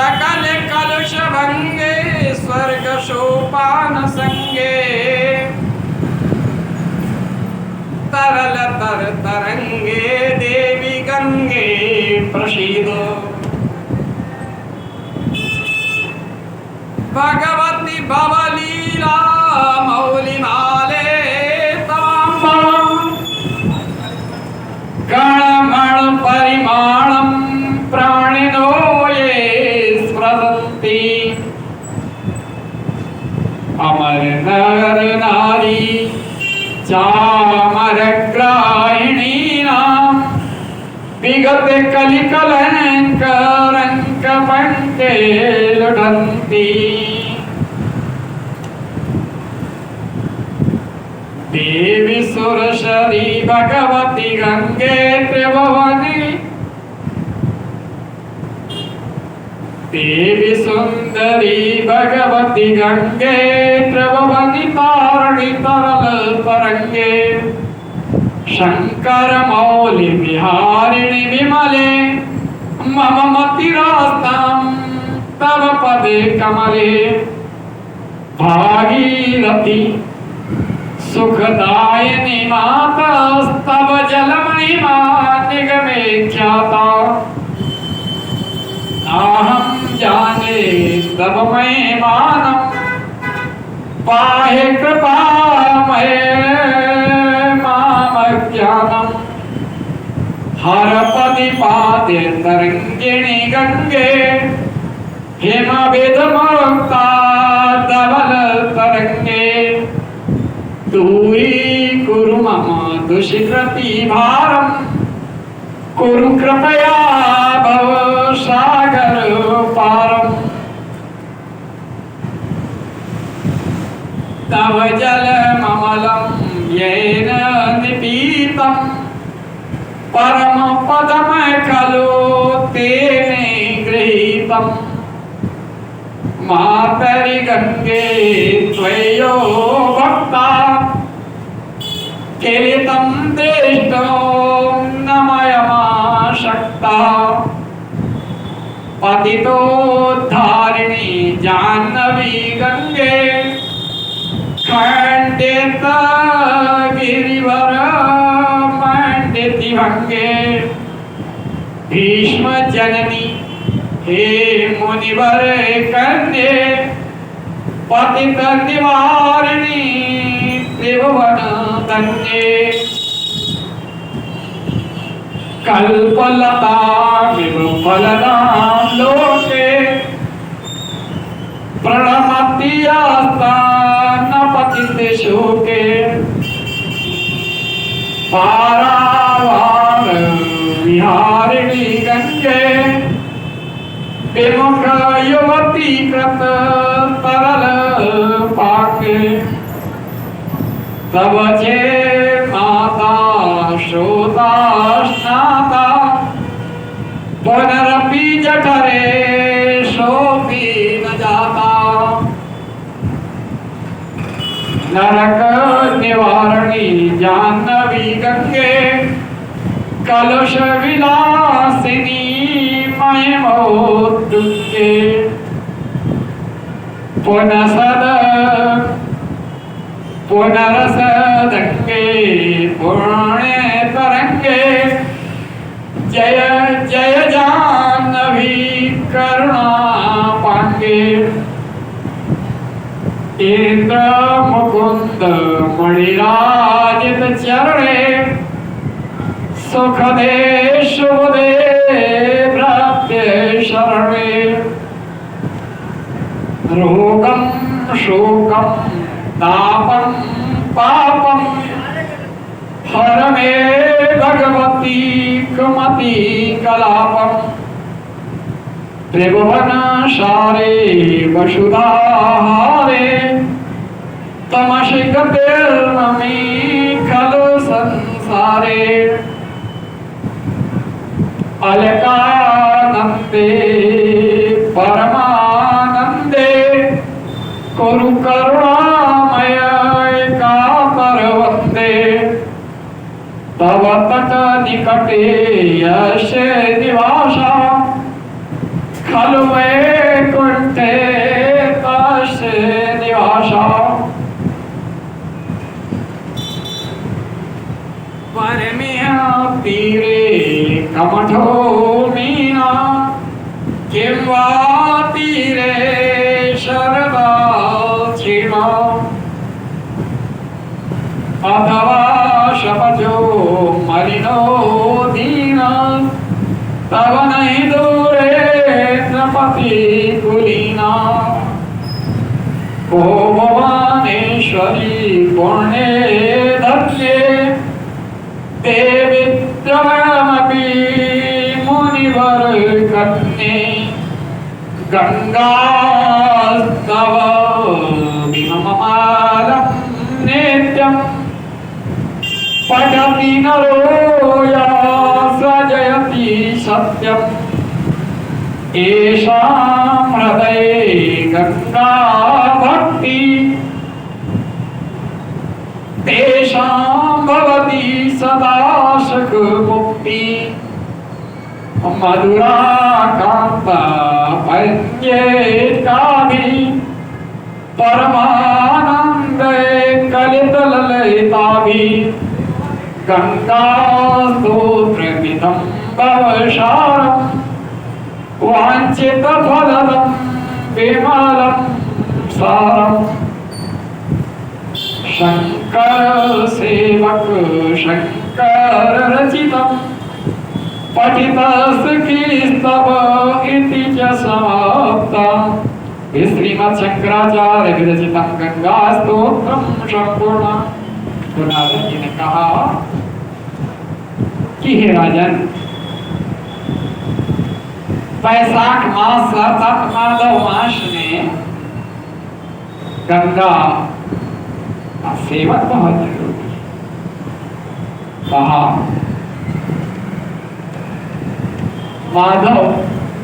सकल कलुष भंगे स्वर्ग सोपान संगे तरल तर तरंगे देवी गंगे प्रसीदो भगवती भवलीला मौलिमाले गणमण परिमाणं प्राणिनो ये स्मरन्ति अमर नर नारी चामरग्राहिणीनां विगत कलिकलंक रंक पंके लुढ़न्ति देवी सुरसरी भगवती गंगे त्रिभुवनी देवी सुंदरी भगवती गंगे त्रिभुवनी तारणी तरल तरंगे शंकर मौलि विहारिणि विमले मम मतिरास्तां तव पदे कमले भागीरथी सुखदायिनी माता तव जलमहिमा निगमे ख्याता नाहं जाने तव महिमानं पाहि कृपामये मामज्ञानं हरपदिपाते तरंगिणी गंगे हिमविधमुक्ता धवल तरंगे दूरी कुरु मम दुष्कृति भारं कुरु कृपया भव सागर पारम् तव जलममलं येन निपीतं परम पदम खलु तेने गृहीतम् मातरि गंगे त्वयो भक्ता किलितं दृष्टो नमयमाशक्ता पतितोद्धारिणी जाह्नवी गंगे खंडित गिरिवर मंडिति भंगे भीष्म जननी हे मुनिवर कन्ये पतित निवारिणी त्रिभुवन धन्ये कल्पलता विभुफलदां लोके प्रणमति आस्तान पतित शोके पारावार विहारिणी गंगे विमुख युवती कृत तरल पाके तब जे माता श्रोता स्नाता पुनरपि जठरे शोभि न जाता नरक निवारणी जाह्नवी गंगे कलुष विलासिनी महिमोत्तुंगे पुनसद पुनरसदंगे पुण्य तरंगे जय जय जाह्नवी करुणा पांगे इंद्र मुकुंद मणिराजित चरणे सुखदे शुभदे प्राप्य शरणे रोगं शोकं तापं पापं हर मे भगवती कुमति कलापं त्रिभुवन सारे वसुधाहारे तमशिकतिर्ममी खलु संसारे अलकानंदे परमानंदे कुरु करुणामय कातर वंदे तव तट निकटे यश निवासा खलु वैकुंठे तस्य निवासा परमिह तीरे कमठो मीना किं वा तीरे शरदा क्षीणा अथवा शपथो मलिनो दीना तव नहीं दूरे नपति कुलीना ओ भवानेश्वरी पुण्ये धन्ये देवी द्रवणमपि मुनिवर कन्ये गंगास्तव विममालं नित्यं पठति नरो या सजयति सत्यम् येषां हृदये गंगा भक्ति तेषां भवति सदा सुख मुक्ति मधुरा कांता पञ्चेकाभि परमानंद कलित ललिताभि गंगा स्तोत्रमिदं भवसारम् वाञ्छित फलदं विमलं सारम् शंकर सेवक शंकर रचितम् पठितस्तव इति च समाप्तम् श्रीमद् शंकराचार्य विरचितं गंगा स्तोत्रम संपूर्ण। तो नारद जी ने कहा कि हे राजन, वैशाख मास अर्थात माधव मास में गंगा का सेवन बहुत जरूरी है। कहा माधव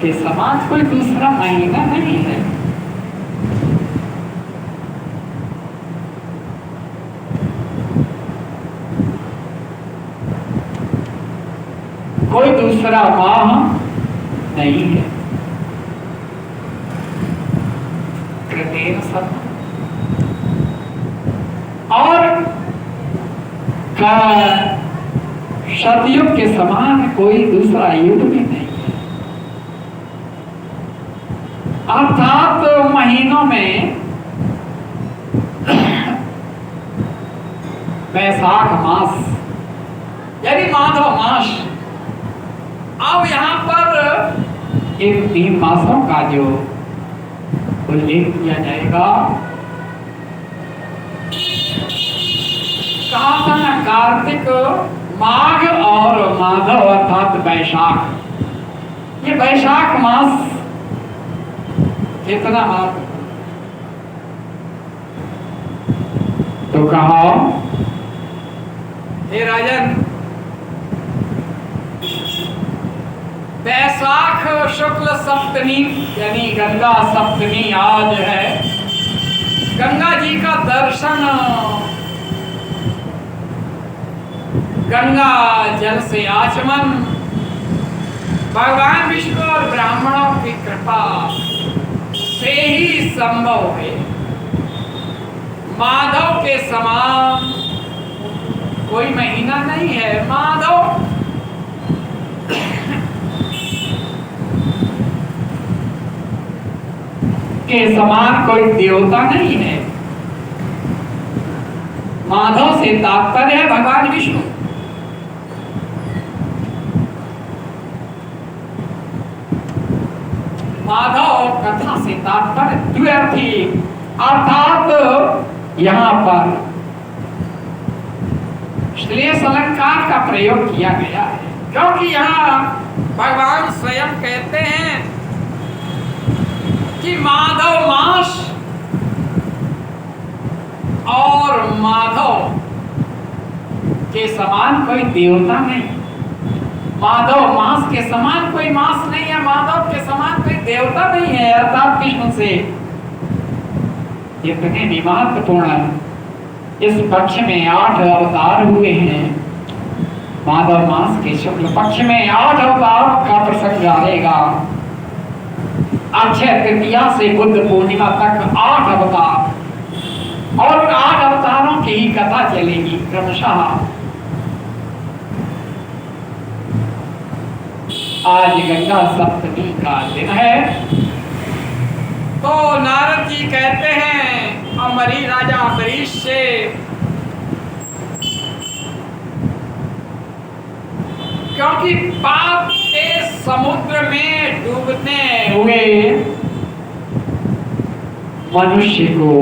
के समान कोई दूसरा महीना नहीं है। कोई दूसरा माह नहीं है। कृतेन सत और सतयुग के समान कोई दूसरा युग भी नहीं है। अर्थात महीनों में वैशाख मास यानी माधव मास। अब यहाँ पर इन 3 मासों का जो उल्लेख किया जाएगा, कहा था ना, कार्तिक, माघ और माधव अर्थात वैशाख। ये वैशाख मास कितना महत्व, तो कहा हे राजन, वैशाख शुक्ल सप्तमी यानी गंगा सप्तमी आज है। गंगा जी का दर्शन गंगा जल से आचमन भगवान विष्णु और ब्राह्मणों की कृपा से ही संभव है। माधव के समान कोई महीना नहीं है। माधव के समान कोई देवता नहीं है। माधव से तात्पर्य है भगवान विष्णु। माधव कथा से तात्पर्य द्व्यर्थी, अर्थात यहाँ पर श्लेष अलंकार का प्रयोग किया गया है, क्योंकि यहाँ भगवान स्वयं कहते हैं कि माधव मास और माधव के समान कोई देवता नहीं। माधव मास के समान कोई मास नहीं है, माधव के समान कोई देवता नहीं है। अर्थात विष्णु से इतने भी महत्वपूर्ण इस पक्ष में 8 अवतार हुए हैं। माधव मास के शुक्ल पक्ष में 8 अवतारों का प्रसंग आएगा। अक्षय तृतीया से बुद्ध पूर्णिमा तक 8 अवतार, और 8 अवतारों की ही कथा चलेगी क्रमशः। आज गंगा सप्तमी का दिन है। तो नारद जी कहते हैं अमरी राजा अम्बरीश से, क्योंकि पाप के समुद्र में डूबते हुए मनुष्य को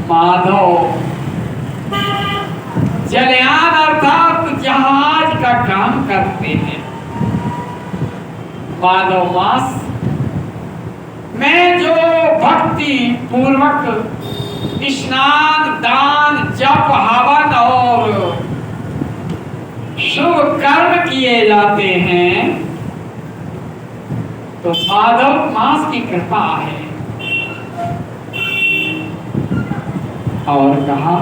माधव जलयान अर्थात जहाज का काम करते हैं। माधव मास में जो भक्ति पूर्वक स्नान, दान, जप, हवन और शुभ कर्म किए जाते हैं, तो माधव मास की कृपा है। और कहा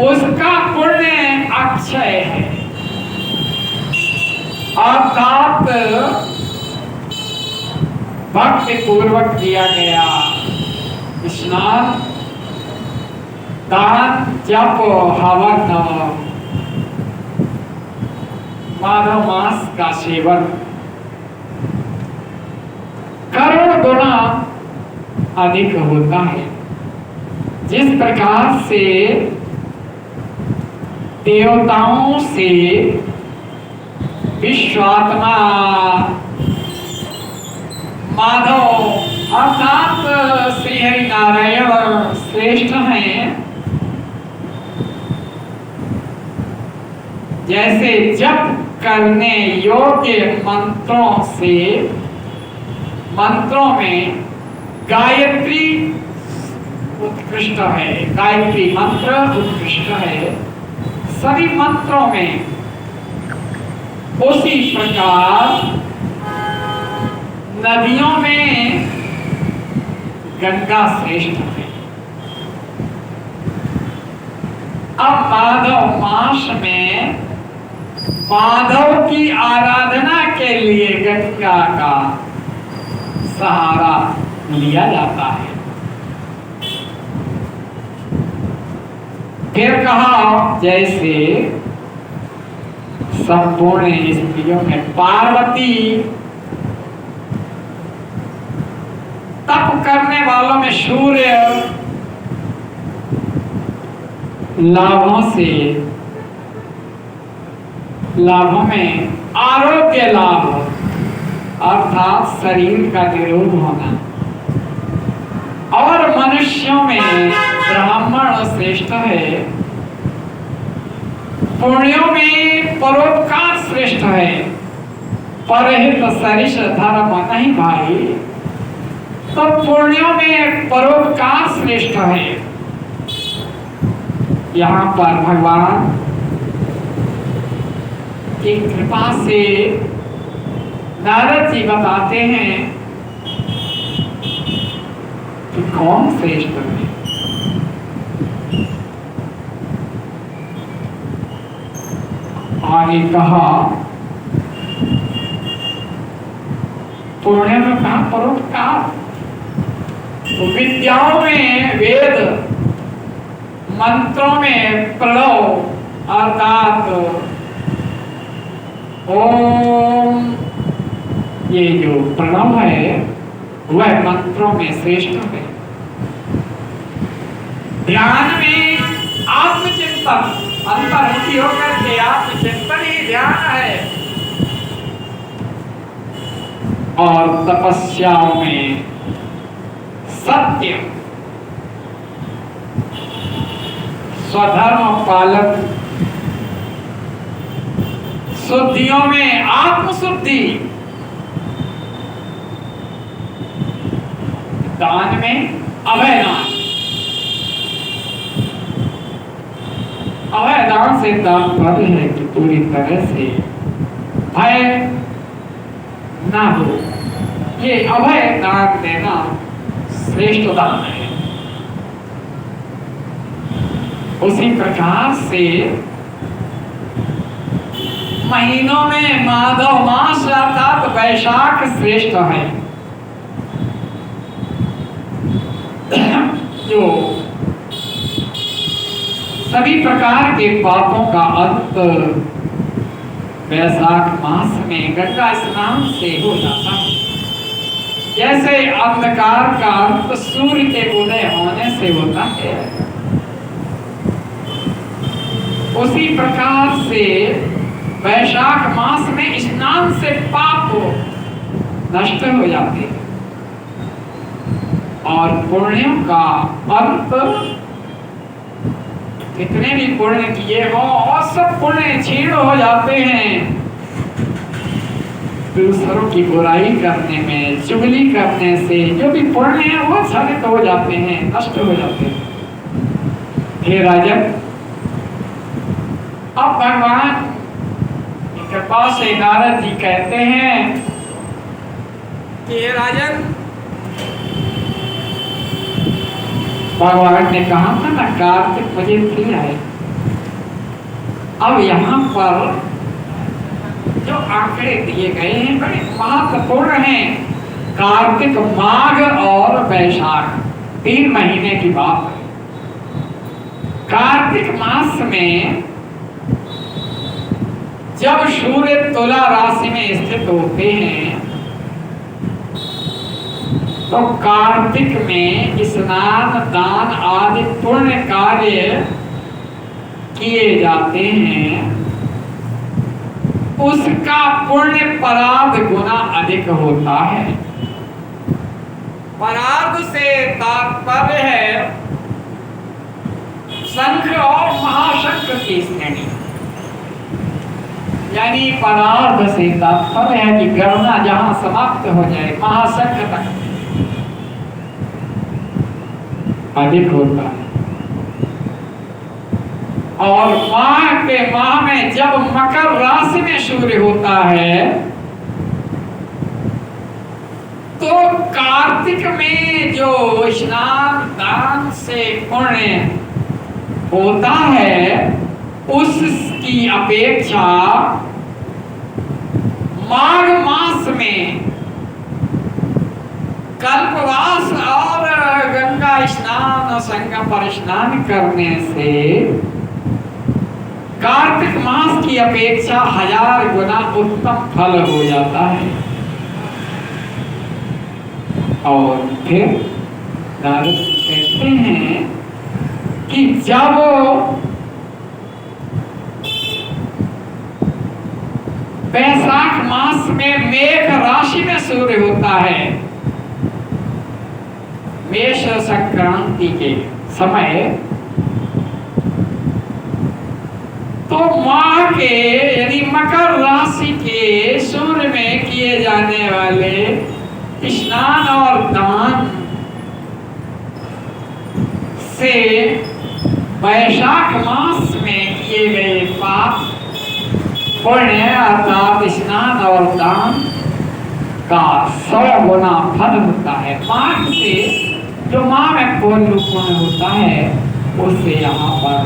उसका पुण्य अक्षय है, अर्थात भक्ति पूर्वक किया गया स्नान, दान, जप, हवन, माधव मास का सेवन करोड़ गुना अधिक होता है। जिस प्रकार से देवताओं से विश्वात्मा माधव अर्थात श्री हरि नारायण श्रेष्ठ हैं, जैसे जप करने योग्य मंत्रों से, मंत्रों में गायत्री उत्कृष्ट है, गायत्री मंत्र उत्कृष्ट है सभी मंत्रों में, उसी प्रकार नदियों में गंगा श्रेष्ठ है। अब माधव मास में माधव की आराधना के लिए गंगा का सहारा लिया जाता है। फिर कहा जैसे संपूर्ण स्त्रियों में पार्वती, तप करने वालों में सूर्य, लाभों में आरोग्य लाभ अर्थात शरीर का निरोध होना, और मनुष्यों में ब्राह्मण श्रेष्ठ है, पुण्यों में परोपकार श्रेष्ठ है, परहित सरिष धर्म नहीं भाई, तो पुण्यों में परोपकार श्रेष्ठ है। यहाँ पर भगवान की कृपा से नारद जी बताते हैं कि कौन श्रेष्ठ है। आगे कहा पुण्य में कहा परोपकार, तो विद्याओं में वेद, मंत्रों में प्रणव अर्थात ओम, ये जो प्रणव है वह मंत्रों में श्रेष्ठ है। ध्यान में आत्मचिंतन, अंतर्मुखी होकर के आत्मचिंतन ही ध्यान है, और तपस्याओं में सत्य, स्वधर्म पालन, शुद्धियों में आत्मशुद्धि, दान में अभय दान। अभय दान से तात्पर्य है कि पूरी तरह से भय ना हो, ये अभय दान देना श्रेष्ठ दान है। उसी प्रकार से महीनों में माधव मास अर्थात वैशाख श्रेष्ठ है। जो सभी प्रकार के पापों का अंत वैशाख मास में गंगा स्नान से हो जाता है। जैसे अंधकार का अंत सूर्य के उदय होने से होता है, उसी प्रकार से वैशाख मास में स्नान से पाप नष्ट हो जाते हैं और पुण्यों का अंत, कितने भी पुण्य किए हो और सब पुण्य क्षीण हो जाते हैं। दूसरों की बुराई करने में, चुगली करने से जो भी पुण्य है वो क्षरित हो जाते हैं, नष्ट हो जाते हैं। हे राजन, अब भगवान की कृपा से नारद जी कहते हैं कि हे राजन, भगवान ने कहा था ना कार्तिक मुझे प्रिय है। अब यहाँ पर जो आंकड़े दिए गए हैं बड़े महत्वपूर्ण हैं। कार्तिक, माघ और वैशाख 3 महीने की बात है। कार्तिक मास में जब सूर्य तुला राशि में स्थित होते हैं तो कार्तिक में स्नान, दान आदि पुण्य कार्य किए जाते हैं। उसका पुण्य परार्ध गुना अधिक होता है। परार्ध से तात्पर्य है शंख और महाशंख की श्रेणी, यानी परार्ध से तात्पर्य है कि गणना जहां समाप्त हो जाए महाशंख तक अधिक होता है। और माघ के माह में जब मकर राशि में सूर्य होता है तो कार्तिक में जो स्नान दान से पुण्य होता है उसकी अपेक्षा माघ मास में कल्पवास और गंगा स्नान, संगम पर स्नान करने से कार्तिक मास की अपेक्षा 1000 गुना उत्तम फल हो जाता है। और फिर नारद कहते हैं कि जब वैशाख मास में मेघ राशि में सूर्य होता है, मेष संक्रांति के समय, तो माह के यानी मकर राशि के सूर्य में किए जाने वाले स्नान और दान से वैशाख मास में किए गए पाप पुण्य अर्थात स्नान और दान का 100 गुना फल होता है। माघ से जो माह में पुण्य होता है उससे यहाँ पर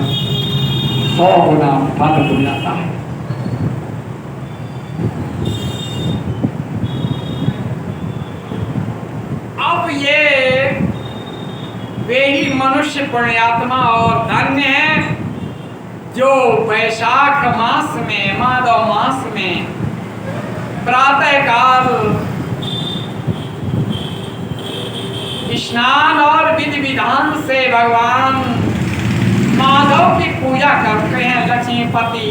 100 गुना फल हो जाता है। अब ये वे ही मनुष्य पुण्यात्मा और धन्य है जो वैशाख मास में, माधव मास में प्रातः काल स्नान और विधि विधान से भगवान माधव की पूजा करते हैं, लक्ष्मीपति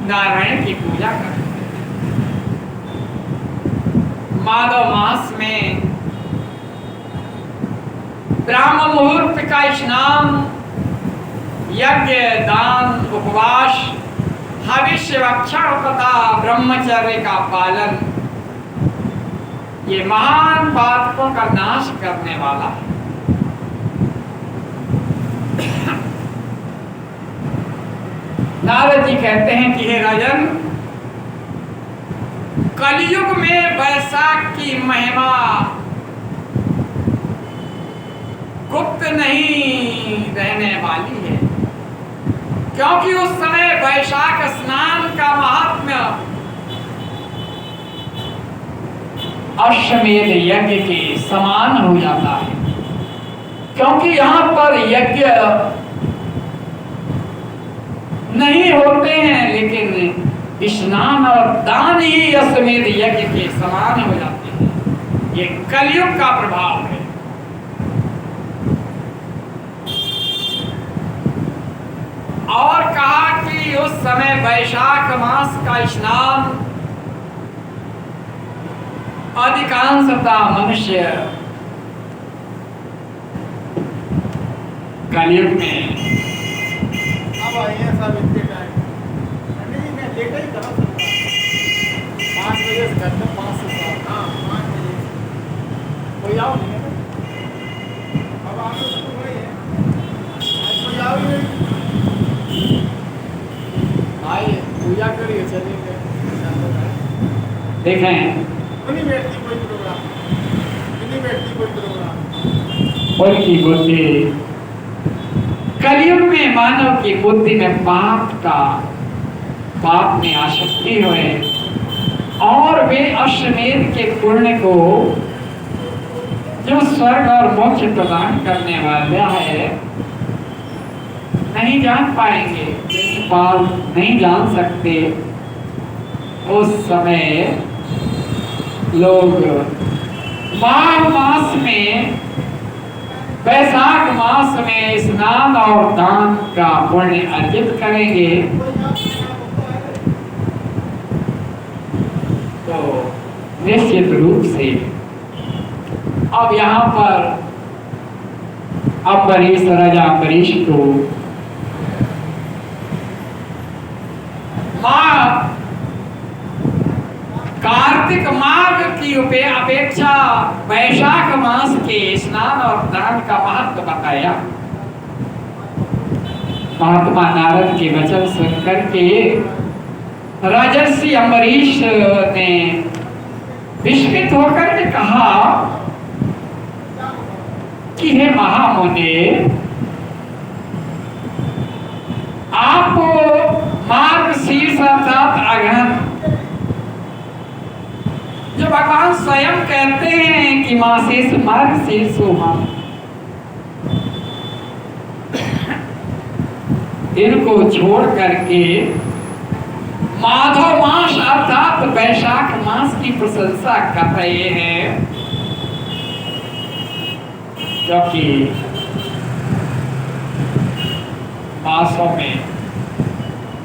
नारायण की पूजा करते हैं। माधव मास में ब्राह्म मुहूर्त का स्नान, यज्ञ, दान, उपवास, हविष्य भक्षण तथा ब्रह्मचर्य का पालन ये महान पातकों का नाश करने वाला है। नारद जी कहते हैं कि हे राजन, कलयुग में वैशाख की महिमा गुप्त नहीं रहने वाली है, क्योंकि उस समय वैशाख स्नान का महात्म्य अश्वमेध यज्ञ के समान हो जाता है। क्योंकि यहाँ पर यज्ञ नहीं होते हैं, लेकिन स्नान और दान ही अश्वमेध यज्ञ के समान हो जाते हैं। ये कलयुग का प्रभाव है। और कहा कि उस समय वैशाख मास का स्नान अधिकांशतः मनुष्य कलयुग में सब इतने टाइम नहीं मैं लेकर ही करा सकता 5 बजे से करते 5 से 7 हाँ 5 बजे कोई आओ नहीं है ना अब आप तो वही है आज कोई आओ ही नहीं भाई पूजा करिए चलेंगे देखें नहीं बैठती कोई प्रोग्राम नहीं बैठती कोई प्रोग्राम उनकी बुद्धि कलयुग में मानव की बुद्धि में पाप में आसक्ति हुए और वे अश्वमेध के पुण्य को जो स्वर्ग और मोक्ष प्रदान करने वाला है नहीं जान पाएंगे। नहीं जान सकते। उस समय लोग माघ मास में वैशाख मास में स्नान और दान का पुण्य अर्जित करेंगे तो निश्चित रूप से अब यहाँ पर अम्बरीश राजा अम्बरीश को कार्तिक माघ की अपेक्षा वैशाख मास के स्नान और दान का महत्व बताया। महात्मा नारद के वचन सुनकर के राजर्षि अम्बरीश ने विस्मित होकर के कहा कि हे महामुने, आप मार्गशीर्ष अर्थात अगहन जो भगवान स्वयं कहते हैं कि मासेस मार्गशीर्ष हम इनको छोड़ करके माधव मास अर्थात वैशाख मास की प्रशंसा कर रहे हैं, क्योंकि मासों में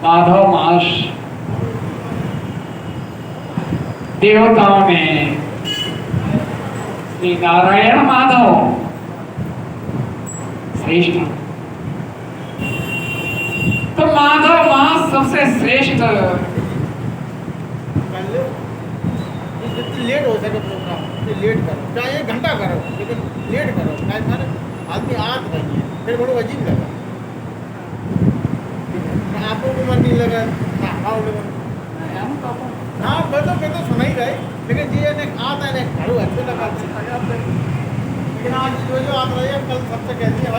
माधव मास देवताओं में श्री नारायण माधव श्रेष्ठ। तो माधव मास सबसे श्रेष्ठ। लेट हो सके प्रोग्राम लेट करो, चाहे 1 घंटा करो लेकिन लेट करो। आदमी आग नहीं है फिर बड़ो अजीब लगा, आपको भी मन नहीं लगा हाँ मैं तो सुना ही रहे, लेकिन जी ने आता है खड़ो अच्छे लगा। लेकिन आज जो आप रहे हैं कल सबसे कहती है